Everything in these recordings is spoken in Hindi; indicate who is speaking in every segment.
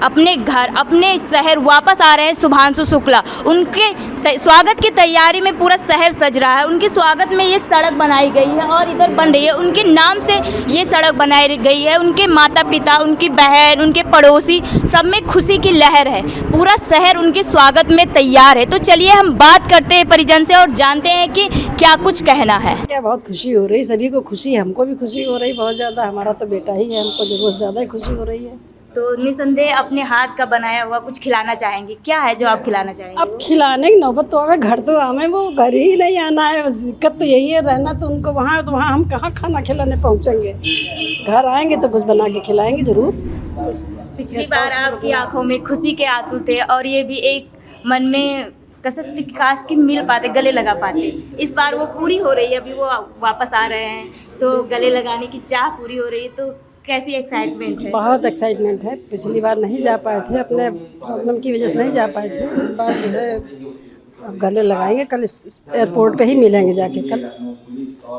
Speaker 1: अपने घर अपने शहर वापस आ रहे हैं शुभांशु शुक्ला। उनके स्वागत की तैयारी में पूरा शहर सज रहा है। उनके स्वागत में ये सड़क बनाई गई है और इधर बन रही है। उनके नाम से ये सड़क बनाई गई है। उनके माता पिता, उनकी बहन, उनके पड़ोसी, सब में खुशी की लहर है। पूरा शहर उनके स्वागत में तैयार है। तो चलिए हम बात करते हैं परिजन से और जानते हैं कि क्या कुछ कहना है।
Speaker 2: क्या बहुत खुशी हो रही, सभी को खुशी है, हमको भी खुशी हो रही बहुत ज़्यादा। हमारा तो बेटा ही है, हमको जरूर ज़्यादा ही खुशी हो रही है।
Speaker 1: तो निसंदेह अपने हाथ का बनाया हुआ कुछ खिलाना चाहेंगे। क्या है जो आप खिलाना चाहेंगे?
Speaker 2: अब खिलाने की नौबत तो हमें घर तो हमें वो घर ही नहीं आना है। बस दिक्कत तो यही है, रहना तो उनको वहाँ, तो वहाँ हम कहाँ खाना खिलाने पहुँचेंगे। घर आएंगे तो कुछ बना के खिलाएंगे जरूर।
Speaker 1: पिछली बार आपकी आंखों में खुशी के आंसू थे और ये भी एक मन में कसक थी, काश कि मिल पाते, गले लगा पाते। इस बार वो पूरी हो रही है। अभी वो वापस आ रहे हैं तो गले लगाने की चाह पूरी हो रही है। तो कैसी एक्साइटमेंट है?
Speaker 2: बहुत एक्साइटमेंट है। पिछली बार नहीं जा पाए थे, अपने प्रॉब्लम की वजह से नहीं जा पाए थे। इस बार जो है अब गले लगाएंगे। कल इस एयरपोर्ट पे ही मिलेंगे जाके कल।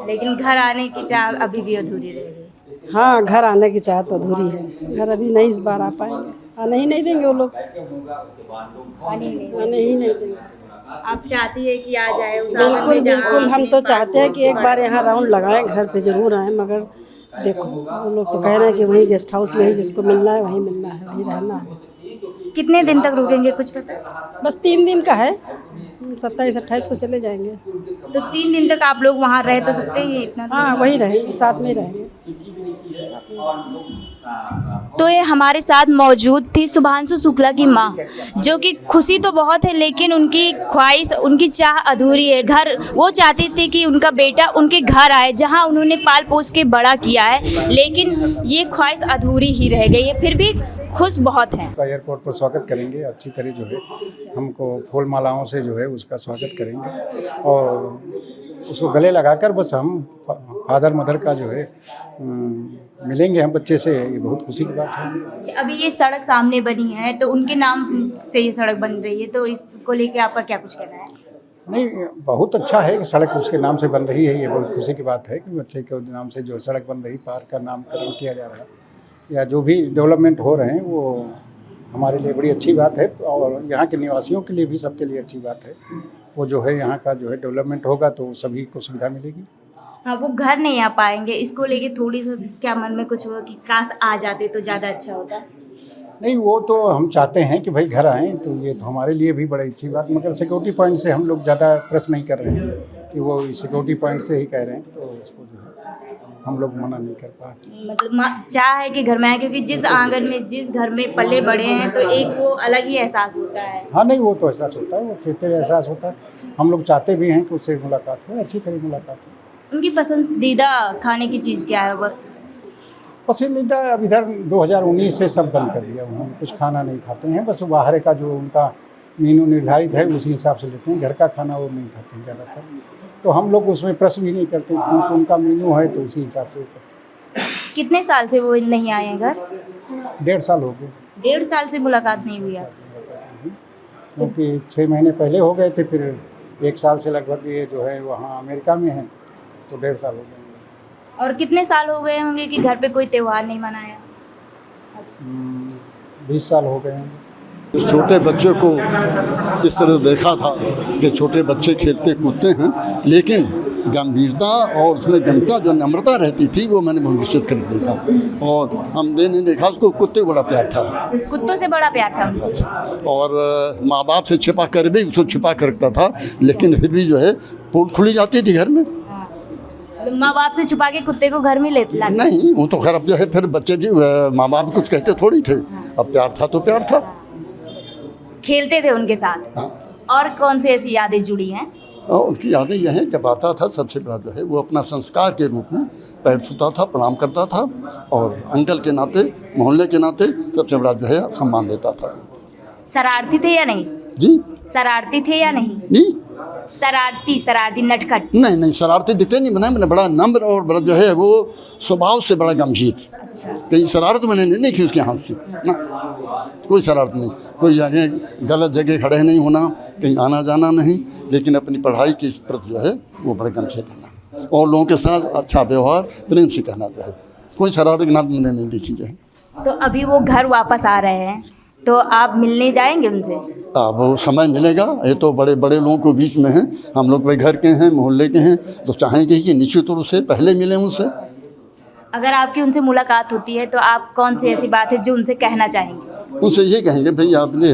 Speaker 1: लेकिन घर आने की चाह अभी भी अधूरी रहेगी।
Speaker 2: हाँ, घर आने की चाह तो अधूरी है। घर अभी नहीं इस बार आ पाएंगे, आने ही नहीं देंगे वो लोग, आने ही नहीं देंगे।
Speaker 1: आप चाहती है कि आ जाए उस
Speaker 2: बिल्कुल बिल्कुल, हम तो चाहते हैं कि एक बार यहाँ राउंड लगाएं, घर पे ज़रूर आएँ। मगर देखो वो लोग तो कह रहे हैं कि वहीं गेस्ट हाउस में ही जिसको मिलना है वहीं मिलना है, वहीं रहना है।
Speaker 1: कितने दिन तक रुकेंगे कुछ पता है?
Speaker 2: बस 3 दिन का है, 27-28 को चले जाएंगे।
Speaker 1: तो 3 दिन तक आप लोग वहाँ रह तो सकते हैं इतना?
Speaker 2: हाँ, वहीं रहेंगे, साथ में ही रहेंगे।
Speaker 1: तो ये हमारे साथ मौजूद थी शुभांशु शुक्ला की माँ, जो कि खुशी तो बहुत है लेकिन उनकी ख्वाहिश, उनकी चाह अधूरी है। घर वो चाहती थी कि उनका बेटा उनके घर आए जहाँ उन्होंने पाल पोस के बड़ा किया है, लेकिन ये ख्वाहिश अधूरी ही रह गई है। फिर भी खुश बहुत हैं।
Speaker 3: एयरपोर्ट पर स्वागत करेंगे अच्छी तरह जो है, हमको फूल मालाओं से जो है उसका स्वागत करेंगे और उसको गले लगाकर बस हम फादर मदर का जो है मिलेंगे हम बच्चे से। ये बहुत खुशी की बात है।
Speaker 1: अभी ये सड़क सामने बनी है तो उनके नाम से ये सड़क बन रही है, तो इसको लेके आपका क्या कुछ कहना है?
Speaker 3: नहीं, बहुत अच्छा है कि सड़क उसके नाम से बन रही है। ये बहुत खुशी की बात है कि बच्चे के नाम से जो सड़क बन रही, पार्क का नामकरण किया जा रहा है या जो भी डेवलपमेंट हो रहे हैं वो हमारे लिए बड़ी अच्छी बात है और यहाँ के निवासियों के लिए भी, सबके लिए अच्छी बात है। वो जो है यहाँ का जो है डेवलपमेंट होगा तो सभी को सुविधा मिलेगी।
Speaker 1: हाँ, वो घर नहीं आ पाएंगे, इसको लेके थोड़ी सी क्या मन में कुछ हुआ कि काश आ जाते तो ज़्यादा अच्छा होता?
Speaker 3: नहीं, वो तो हम चाहते हैं कि भाई घर आएँ, तो ये तो हमारे लिए भी बड़ी अच्छी बात। मगर सिक्योरिटी पॉइंट से हम लोग ज़्यादा प्रेस नहीं कर रहे हैं कि वो सिक्योरिटी पॉइंट से ही कह रहे हैं, तो उसको जो है हम लोग मना नहीं कर पा रहे।
Speaker 1: मतलब चाह है कि घर में आए, क्योंकि जिस आंगन में, जिस घर में पले बड़े हैं तो एक वो अलग ही एहसास होता है।
Speaker 3: हाँ, नहीं वो तो एहसास होता है, वो कहते एहसास होता है। हम लोग चाहते भी हैं कि उससे मुलाकात हो, अच्छी तरह मुलाकात हो।
Speaker 1: उनकी पसंदीदा खाने की चीज़ क्या है? वो
Speaker 3: पसंदीदा अब इधर 2019 से सब बंद कर दिया उन्होंने, कुछ खाना नहीं खाते हैं। बस बाहर का जो उनका मीनू निर्धारित है उसी हिसाब से लेते हैं। घर का खाना वो नहीं खाते हैं ज़्यादातर, तो हम लोग उसमें प्रश्न भी नहीं करते क्योंकि उनका मीनू है तो उसी हिसाब से वो करते हैं।
Speaker 1: कितने साल से वो नहीं आए हैं घर?
Speaker 3: 1.5 साल हो गए।
Speaker 1: 1.5 साल से मुलाकात नहीं हुई आपकी?
Speaker 3: क्योंकि 6 महीने पहले हो गए थे, फिर 1 साल से लगभग ये जो है वहाँ अमेरिका में है, तो 1.5 साल हो गए।
Speaker 1: और कितने साल हो गए होंगे कि घर पे कोई त्यौहार नहीं मनाया?
Speaker 3: 20 साल हो गए हैं।
Speaker 4: उस छोटे बच्चे को इस तरह देखा था कि छोटे बच्चे खेलते कूदते हैं, लेकिन गंभीरता और उसमें गंभीरता जो नम्रता रहती थी वो मैंने भविष्यत कर देखा। और हमने देखा उसको कुत्ते बड़ा प्यार था,
Speaker 1: कुत्तों से बड़ा प्यार था उनको।
Speaker 4: और माँ बाप से छिपा कर भी उसको छिपा कर रखता था, लेकिन फिर भी जो है पोल खुली जाती थी घर में।
Speaker 1: माँ बाप से छुपा के कुत्ते को घर में ले लाते?
Speaker 4: नहीं, वो तो खैर अब जो है फिर बच्चे भी माँ बाप कुछ कहते थोड़ी थे। अब प्यार था तो प्यार था।
Speaker 1: खेलते थे उनके साथ।
Speaker 4: हाँ।
Speaker 1: और कौन सी ऐसी यादें जुड़ी हैं?
Speaker 4: और उनकी यादें यह हैं, जब आता था सबसे बड़ा जो है वो अपना संस्कार के रूप में पैर छूता था, प्रणाम करता था और अंकल के नाते, मोहल्ले के नाते सबसे बड़ा जो है सम्मान देता था।
Speaker 1: शरारती थे या नहीं?
Speaker 4: जी,
Speaker 1: शरारती थे या नहीं?
Speaker 4: जी,
Speaker 1: शरारती नटखट?
Speaker 4: नहीं, शरारती दिखते नहीं। मैंने बड़ा नम्र और बड़ा जो है वो स्वभाव से बड़ा गंभीर। कहीं शरारत मैंने नहीं की उसके हाथ से ना, कोई शरारत नहीं। कोई जाने गलत जगह खड़े नहीं होना, कहीं आना जाना नहीं, लेकिन अपनी पढ़ाई की प्रति जो है वो बड़े गंभीर रहना और लोगों के साथ अच्छा व्यवहार प्रेम से कहना जो है। कोई शरारत ना मैंने नहीं देखी जो है।
Speaker 1: तो अभी वो घर वापस आ रहे हैं तो आप मिलने जाएंगे उनसे?
Speaker 4: वो समय मिलेगा, ये तो बड़े बड़े लोगों के बीच में हैं, हम लोग भाई घर के हैं, मोहल्ले के हैं, तो चाहेंगे कि निश्चित रूप से पहले मिलें उनसे।
Speaker 1: अगर आपकी उनसे मुलाकात होती है तो आप कौन सी ऐसी बात है जो उनसे कहना चाहेंगे?
Speaker 4: उनसे ये कहेंगे भाई आपने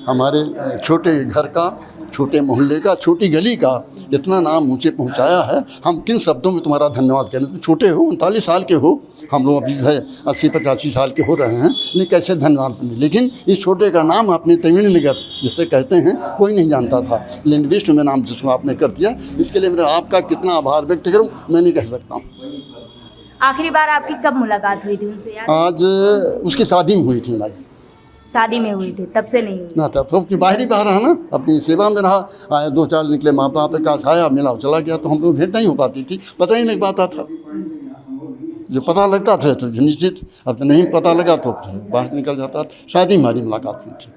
Speaker 4: हमारे छोटे घर का, छोटे मोहल्ले का, छोटी गली का इतना नाम ऊंचे पहुंचाया है, हम किन शब्दों में तुम्हारा धन्यवाद करें। तुम छोटे हो, 39 साल के हो, हम लोग अभी है 80-85 साल के हो रहे हैं, नहीं कैसे धन्यवाद करें। लेकिन इस छोटे का नाम आपने त्रिवेणी नगर जिसे कहते हैं कोई नहीं जानता था, लेकिन विश्व में नाम जिसको आपने कर दिया, इसके लिए मैं आपका कितना आभार व्यक्त करूँ मैं नहीं कह सकता हूँ।
Speaker 1: आखिरी बार आपकी कब मुलाकात हुई थी उनसे यार?
Speaker 4: आज उसकी शादी में हुई थी हमारी।
Speaker 1: शादी में हुई थी, तब से नहीं हुई?
Speaker 4: ना तब तो बाहर ही बाहर रहा ना, अपनी सेवा में रहा, आया 2-4 निकले माता पे काश आया, मिला चला गया, तो हम लोग भेंट नहीं हो पाती थी, पता ही नहीं पाता था। जो पता लगता था तो निश्चित, अब तो नहीं पता लगा तो बाहर निकल जाता था। शादी हमारी मुलाकात हुई थी।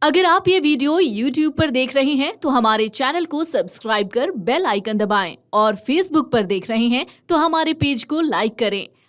Speaker 5: अगर आप ये वीडियो YouTube पर देख रहे हैं तो हमारे चैनल को सब्सक्राइब कर बेल आइकन दबाएं, और Facebook पर देख रहे हैं तो हमारे पेज को लाइक करें।